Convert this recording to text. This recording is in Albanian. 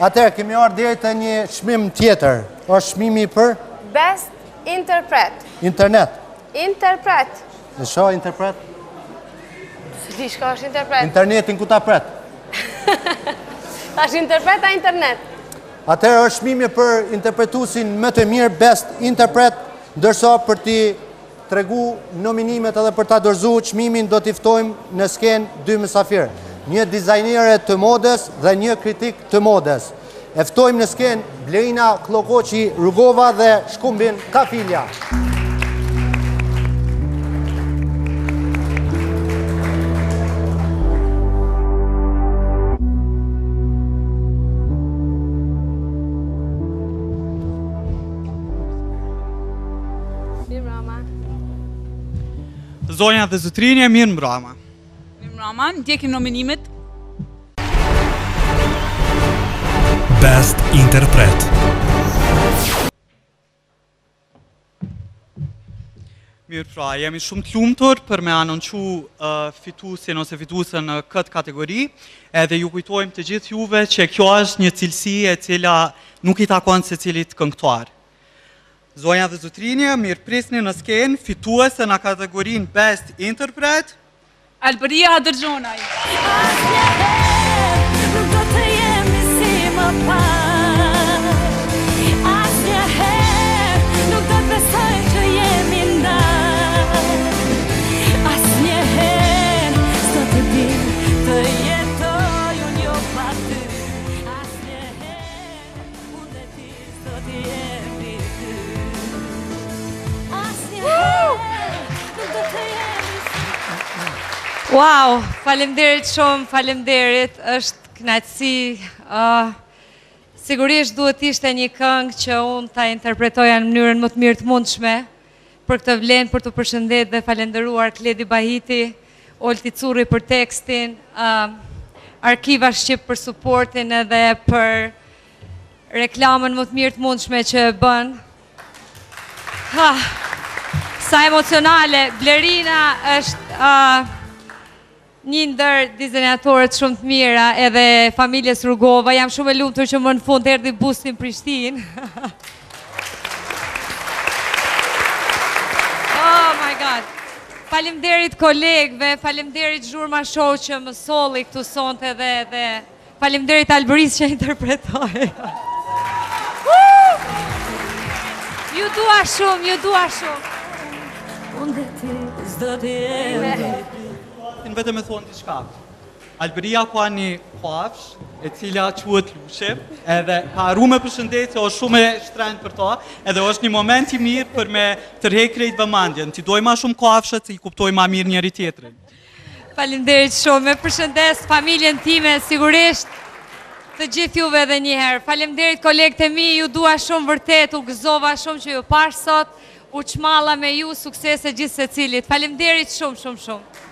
Atëherë, kemi ardhur deri te një çmim tjetër. Është çmimi për Best Interpret. internet. Interpret. Në shoh interpret? Si di shka është interpret? Internetin ku ta pret? Është interpret a internet? Atëherë është çmimi për interpretuesin më të mirë Best Interpret, ndërsa për t'i tregu nominimet edhe për ta dorëzuar çmimin do t'i ftojmë në skenë dy mysafirë, një dizajnere të modës dhe një kritik të modës. E ftojmë në skenë Blerina Klokoqi Rugova dhe Shkumbin Kafilja. Zonja dhe zotrinja, mirë mbrëma. Mirë mbrëma, ndjekim nominimet. Best Interpret. Mirë pra, jemi shumë të lumtur për me anoncu fituesin ose fituesen në këtë kategori, edhe ju kujtojmë të gjithë juve që kjo është një cilësi e cila nuk i takon secilit këngëtar. Zonja dhe zotrinja, mirë prisni në skenë fituese në kategorinë Best Interpret, Alberia Hadërgjonaj. Wow, faleminderit shumë, faleminderit, është kënaqësi. Sigurisht duhet ishte një këngë që unë ta interpretoja në mënyrën më të mirë të mundshme. Për këtë vlen për të përshëndet dhe falenderuar Kledi Bahiti, Olti Curri për tekstin, Arkiva Shqip për suportin edhe për reklamën më të mirë të mundshme që e bën. Sa emocionale, Blerina është një ndër dizajnatorët shumë të mira edhe familjes Rugova. Jam shumë e lumtur që më në fund erdhi busti në Prishtinë. Oh my god. Faleminderit kolegëve, faleminderit Zhurma Show që më solli këtu sonte dhe faleminderit Alberis që interpretoi. Ju dua shumë, ju dua shumë. Unë dhe ti s'do t'i në vetëm e thonë t'i shka. Alberia ka një kafsh, e cila quhet Lushe, edhe ka arru me përshëndetje, është shumë e shtrenjtë për ta, edhe është një moment i mirë për me tërheq krejt vëmendjen. Ti doj ma shumë kafshët, si i kuptoj ma mirë njëri tjetrin. Faleminderit shumë, me përshëndes familjen time, sigurisht të gjithë juve edhe njëherë. Faleminderit kolegët e mi, ju dua shumë vërtet, u gëzova shumë që ju parë sot, u çmalla me ju, suksese gjithë secilit. Faleminderit shumë, shumë, shumë.